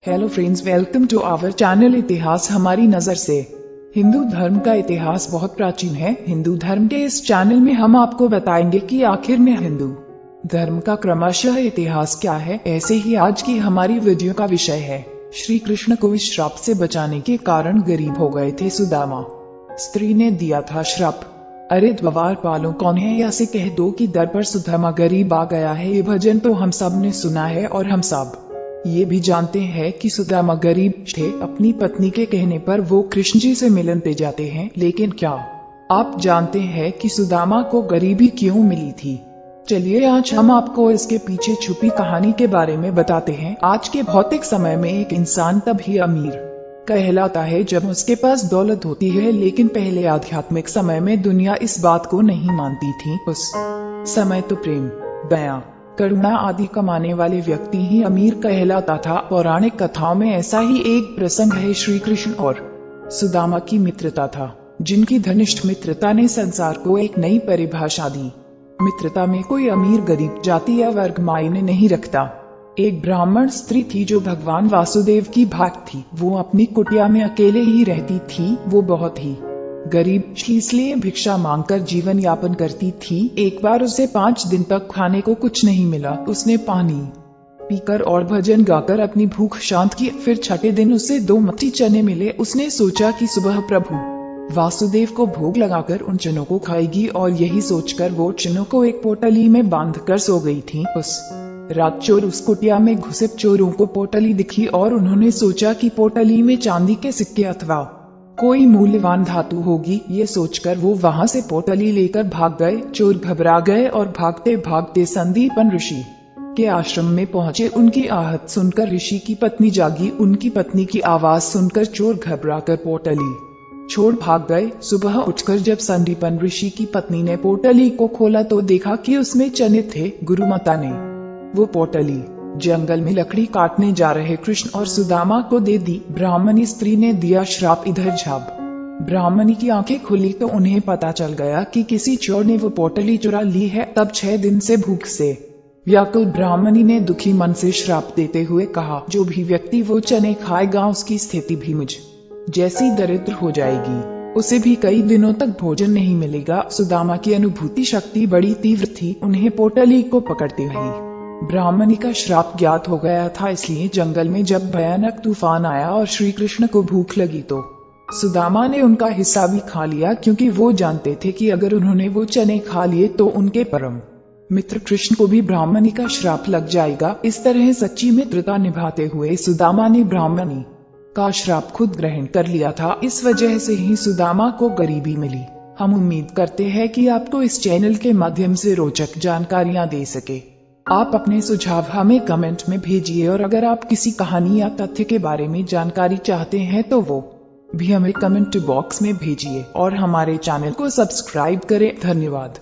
Hello friends, welcome to our channel इतिहास हमारी नजर से। हिंदू धर्म का इतिहास बहुत प्राचीन है। हिंदू धर्म के इस चैनल में हम आपको बताएंगे कि आखिर में हिंदू धर्म का क्रमशः इतिहास क्या है। ऐसे ही आज की हमारी वीडियो का विषय है, श्री कृष्ण को इस श्राप से बचाने के कारण गरीब हो गए थे सुदामा। स्त्री ने दिया था श्राप, अरे द्वार पालो कौन है, या से कह दो कि दर पर सुदामा गरीब आ गया है। ये भजन तो हम सब ने सुना है और हम सब ये भी जानते हैं कि सुदामा गरीब थे। अपनी पत्नी के कहने पर वो कृष्ण जी से मिलन पे जाते हैं, लेकिन क्या आप जानते हैं कि सुदामा को गरीबी क्यों मिली थी? चलिए आज हम आपको इसके पीछे छुपी कहानी के बारे में बताते हैं। आज के भौतिक समय में एक इंसान तभी अमीर कहलाता है जब उसके पास दौलत होती है, लेकिन पहले आध्यात्मिक समय में दुनिया इस बात को नहीं मानती थी। उस समय तो प्रेम, दया, करुणा आदि कमाने वाले व्यक्ति ही अमीर कहलाता था। पौराणिक कथाओं में ऐसा ही एक प्रसंग है। श्री कृष्ण और सुदामा की मित्रता था, जिनकी घनिष्ठ मित्रता ने संसार को एक नई परिभाषा दी। मित्रता में कोई अमीर गरीब जाति या वर्ग मायने नहीं रखता। एक ब्राह्मण स्त्री थी जो भगवान वासुदेव की भक्त थी। वो अपनी कुटिया में अकेले ही रहती थी। वो बहुत ही गरीब इसलिए भिक्षा मांगकर जीवन यापन करती थी। एक बार उसे 5 दिन तक खाने को कुछ नहीं मिला। उसने पानी पीकर और भजन गाकर अपनी भूख शांत की। फिर छठे दिन उसे 2 मुट्ठी चने मिले। उसने सोचा कि सुबह प्रभु वासुदेव को भोग लगाकर उन चनों को खाएगी, और यही सोचकर वो चनों को एक पोटली में बांधकर सो गई थी। उस रात चोर उस कुटिया में घुसे। चोरों को पोटली दिखी और उन्होंने सोचा कि पोटली में चांदी के सिक्के अथवा कोई मूल्यवान धातु होगी। ये सोचकर वो वहां से पोटली लेकर भाग गए। चोर घबरा गए और भागते भागते संदीपन ऋषि के आश्रम में पहुंचे। उनकी आहट सुनकर ऋषि की पत्नी जागी। उनकी पत्नी की आवाज सुनकर चोर घबराकर पोटली छोड़ भाग गए। सुबह उठकर जब संदीपन ऋषि की पत्नी ने पोटली को खोला तो देखा कि उसमें चने थे। गुरुमाता ने वो पोटली जंगल में लकड़ी काटने जा रहे कृष्ण और सुदामा को दे दी। ब्राह्मणी स्त्री ने दिया श्राप, इधर जब ब्राह्मणी की आंखें खुली तो उन्हें पता चल गया कि किसी चोर ने वो पोटली चुरा ली है। तब 6 दिन से भूख से व्याकुल ब्राह्मणी ने दुखी मन से श्राप देते हुए कहा, जो भी व्यक्ति वो चने खाएगा उसकी स्थिति भी मुझ जैसी दरिद्र हो जाएगी। उसे भी कई दिनों तक भोजन नहीं मिलेगा। सुदामा की अनुभूति शक्ति बड़ी तीव्र थी। उन्हें पोटली को पकड़ते ही ब्राह्मणी का श्राप ज्ञात हो गया था। इसलिए जंगल में जब भयानक तूफान आया और श्री कृष्ण को भूख लगी तो सुदामा ने उनका हिस्सा भी खा लिया, क्योंकि वो जानते थे कि अगर उन्होंने वो चने खा लिए तो उनके परम मित्र कृष्ण को भी ब्राह्मणी का श्राप लग जाएगा। इस तरह सच्ची मित्रता निभाते हुए सुदामा ने ब्राह्मणी का श्राप खुद ग्रहण कर लिया था। इस वजह से ही सुदामा को गरीबी मिली। हम उम्मीद करते हैं कि आपको इस चैनल के माध्यम से रोचक जानकारियां दे सके। आप अपने सुझाव हमें कमेंट में भेजिए, और अगर आप किसी कहानी या तथ्य के बारे में जानकारी चाहते हैं तो वो भी हमें कमेंट बॉक्स में भेजिए, और हमारे चैनल को सब्सक्राइब करें। धन्यवाद।